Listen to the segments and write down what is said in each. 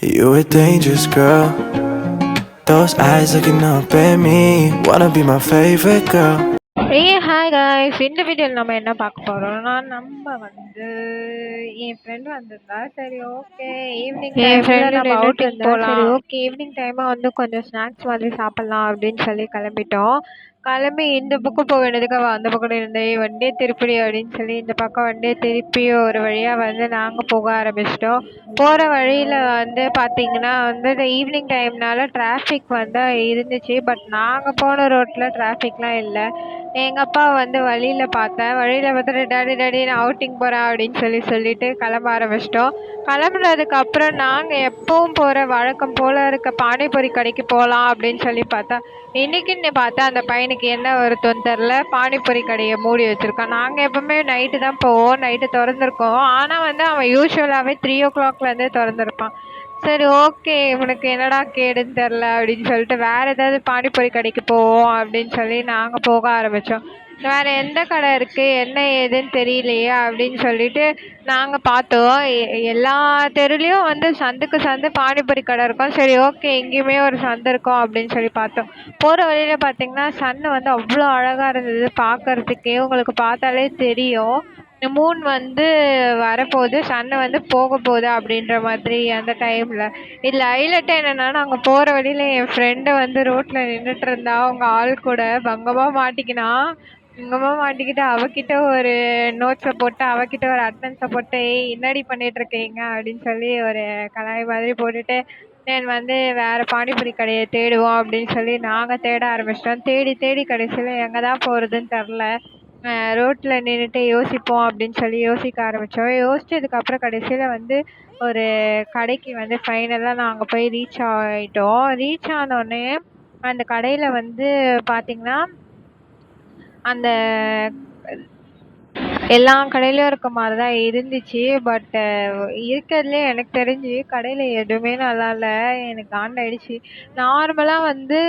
You a dangerous girl. Those eyes looking up at me. Wanna be my favorite girl. Hi guys, இந்த வீடியோவில் நம்ம என்ன பார்க்க போகிறோம்னா, நம்ம வந்து என் ஃப்ரெண்டு வந்திருந்தா. சரி ஓகே, ஈவினிங் டைமில் நம்ம அவுட்டிங் போகலாம். சரி ஓகே, ஈவினிங் டைமாக வந்து கொஞ்சம் ஸ்நாக்ஸ் மாதிரி சாப்பிட்லாம் அப்படின்னு சொல்லி கிளம்பிட்டோம். கிளம்பி இந்த பக்கம் போக வேண்டியதுக்கு அவள் அந்த பக்கம் இருந்தே வண்டியே திருப்பி அப்படின்னு சொல்லி இந்த பக்கம் வண்டியே திருப்பி ஒரு வழியாக வந்து நாங்கள் போக ஆரம்பிச்சிட்டோம். போகிற வழியில் வந்து பார்த்திங்கன்னா வந்து இந்த ஈவினிங் டைம்னால டிராஃபிக் வந்து இருந்துச்சு. பட் நாங்கள் போன ரோட்டில் டிராஃபிக்லாம் இல்லை. எங்கள் அப்பா வந்து வழியில் பார்த்துட்டு டாடி டாடி நான் அவுட்டிங் போகிறேன் அப்படின்னு சொல்லிட்டு கிளம்ப ஆரம்பிச்சிட்டோம். கிளம்புனதுக்கப்புறம் நாங்கள் எப்பவும் போகிற வழக்கம் போல் இருக்க பானிபூரி கடைக்கு போகலாம் அப்படின்னு சொல்லி பார்த்தா, இன்றைக்கின்னு பார்த்தா அந்த பையனுக்கு என்ன வருத்தம்னு தெரில, பானிபூரி கடையை மூடி வச்சுருக்கான். நாங்கள் எப்போவுமே நைட்டு தான் போவோம், நைட்டு திறந்துருக்கோம். ஆனால் வந்து அவன் யூஸ்வலாகவே 3 o'clockலேருந்தே திறந்துருப்பான். சரி ஓகே, இவனுக்கு என்னடா கேடுன்னு தெரில அப்படின்னு சொல்லிட்டு வேறு ஏதாவது பானிபூரி கடைக்கு போவோம் அப்படின்னு சொல்லி நாங்கள் போக ஆரம்பித்தோம். வேறு எந்த கடை இருக்குது என்ன ஏதுன்னு தெரியலையே அப்படின்னு சொல்லிட்டு நாங்கள் பார்த்தோம். எல்லா தெருலேயும் வந்து சந்துக்கு சந்து பானிபூரி கடை இருக்கும். சரி ஓகே, எங்கேயுமே ஒரு சந்து இருக்கும் அப்படின்னு சொல்லி பார்த்தோம். போகிற வழியில் பார்த்திங்கன்னா சன்னு வந்து அவ்வளோ அழகாக இருந்தது பார்க்குறதுக்கே. உங்களுக்கு பார்த்தாலே தெரியும் மூன் வந்து வரப்போகுது, சன்னு வந்து போக போகுது அப்படின்ற மாதிரி அந்த டைமில். இதில் ஹைலைட்டு என்னென்னா, நாங்கள் போகிற வழியில் என் ஃப்ரெண்டு வந்து ரோட்டில் நின்றுட்டு இருந்தா. அவங்க ஆள் கூட பங்கமாக மாட்டிக்கிட்டு அவகிட்ட ஒரு நோட்ஸை போட்டு அவகிட்ட ஒரு அட்டன்ஸை போட்டு என்னடி பண்ணிகிட்ருக்கீங்க அப்படின்னு சொல்லி ஒரு கலாய் மாதிரி போட்டுட்டு தென் வந்து வேறு பானிபூரி கடையை தேடுவோம் அப்படின்னு சொல்லி நாங்கள் தேட ஆரம்பிச்சிட்டோம். தேடி தேடி கடைசியில் எங்கே தான் போகிறதுன்னு தெரில. ரோட்டில் நின்றுட்டு யோசிப்போம் அப்படின்னு சொல்லி யோசிக்க ஆரம்பித்தோம். யோசித்ததுக்கப்புறம் கடைசியில் வந்து ஒரு கடைக்கு வந்து ஃபைனலாக நாங்கள் போய் ரீச் ஆகிட்டோம். ரீச் ஆனோடனே அந்த கடையில் வந்து பார்த்திங்கன்னா அந்த எல்லா கடையிலையும் இருக்க மாதிரி தான் இருந்துச்சு. பட்டு இருக்கிறதுலே எனக்கு தெரிஞ்சு கடையில் எதுவுமே நல்லா இல்லை. எனக்கு காண்டாயிடுச்சு. நார்மலாக வந்து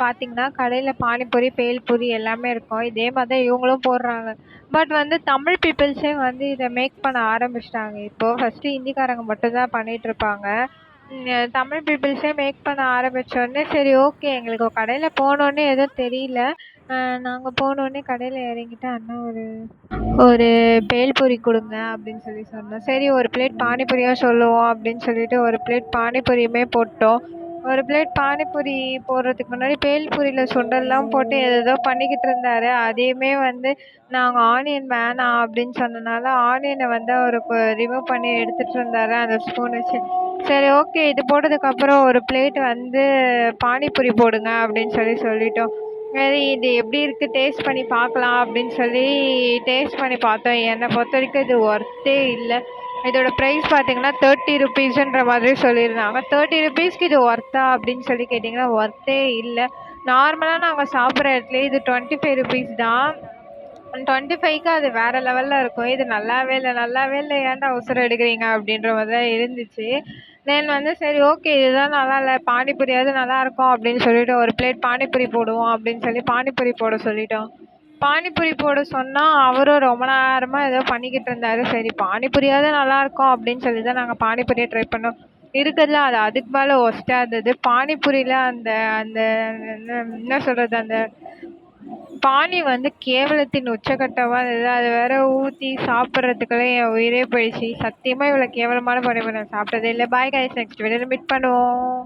பார்த்திங்கன்னா கடையில் பானிபூரி பேல்பூரி எல்லாமே இருக்கும். இதே மாதிரி தான் இவங்களும் போடுறாங்க. பட் வந்து தமிழ் பீப்புள்ஸே வந்து இதை மேக் பண்ண ஆரம்பிச்சிட்டாங்க. இப்போது ஃபஸ்ட்டு ஹிந்திக்காரங்க மட்டும்தான் பண்ணிகிட்ருப்பாங்க. தமிழ் பீப்புள்ஸே மேக் பண்ண ஆரம்பித்தோடனே சரி ஓகே, எங்களுக்கு கடையில் போனோடனே எதுவும் தெரியல. நாங்கள் போனோடனே கடையில் இறங்கிட்டு அண்ணா ஒரு பேல்பூரி கொடுங்க அப்படின்னு சொல்லி சொன்னோம். சரி ஒரு பிளேட் பானிபூரியாக சொல்லுவோம் அப்படின்னு சொல்லிட்டு ஒரு பிளேட் பானிபூரியுமே போட்டோம். ஒரு பிளேட் பானிபூரி போடுறதுக்கு முன்னாடி பேல்பூரியில் சுண்டல்லாம் போட்டு ஏதேதோ பண்ணிக்கிட்டு இருந்தார். அதையுமே வந்து நாங்கள் ஆனியன் வேணாம் அப்படின்னு சொன்னனால ஆனியனை வந்து அவருக்கு ரிமூவ் பண்ணி எடுத்துகிட்டு இருந்தார் அந்த ஸ்பூன் வச்சு. சரி ஓகே, இது போட்டதுக்கப்புறம் ஒரு பிளேட் வந்து பானிபூரி போடுங்க அப்படின்னு சொல்லிட்டோம். சரி இது எப்படி இருக்குது டேஸ்ட் பண்ணி பார்க்கலாம் அப்படின்னு சொல்லி டேஸ்ட் பண்ணி பார்த்தோம். என்னை பொறுத்த வரைக்கும் இது ஒர்த்தே இல்லை. இதோட ப்ரைஸ் பார்த்தீங்கன்னா 30 ருபீஸுன்ற மாதிரி சொல்லியிருந்தாங்க. 30 ருபீஸ்க்கு இது ஒர்த்தா அப்படின்னு சொல்லி கேட்டிங்கன்னா ஒர்த்தே இல்லை. நார்மலாக நாங்கள் சாப்பிட்ற இடத்துலேயே இது 25 ருபீஸ் தான். 25க்கு அது வேறு லெவலில் இருக்கும். இது நல்லாவே இல்லை ஏன்டா அவசரம் எடுக்கிறீங்க அப்படின்ற மாதிரி தான் இருந்துச்சு. தென் வந்து சரி ஓகே, இதுதான் நல்லா இல்லை, பானிபூரியாவது நல்லாயிருக்கும் அப்படின்னு சொல்லிட்டு ஒரு பிளேட் பானிபூரி போடுவோம் அப்படின்னு சொல்லி பானிபூரி போட சொல்லிட்டோம். பானிபூரி போட சொன்னால் அவரும் ரொம்ப நேரமாக ஏதோ பண்ணிக்கிட்டு இருந்தார். சரி பானிபூரியாவது நல்லாயிருக்கும் அப்படின்னு சொல்லி தான் நாங்கள் பானிபூரியை ட்ரை பண்ணோம். இருக்கிறதுல அது அதுக்கு மேலே ஒஸ்ட்டாக இருந்தது. பானிபூரியில் அந்த அந்த என்ன சொல்கிறது, அந்த பானி வந்து கேவலத்தின் உச்சக்கட்டமாக இருந்தது. அது வேற ஊற்றி சாப்பிட்றதுக்குள்ளே என் உயிரே போயிடுச்சு. சத்தியமாக இவ்வளோ கேவலமான பானிபூரி நான் சாப்பிட்டதே இல்லை. பாய் கைஸ், நெக்ஸ்ட் வீடியோவில் மீட் பண்ணுவோம்.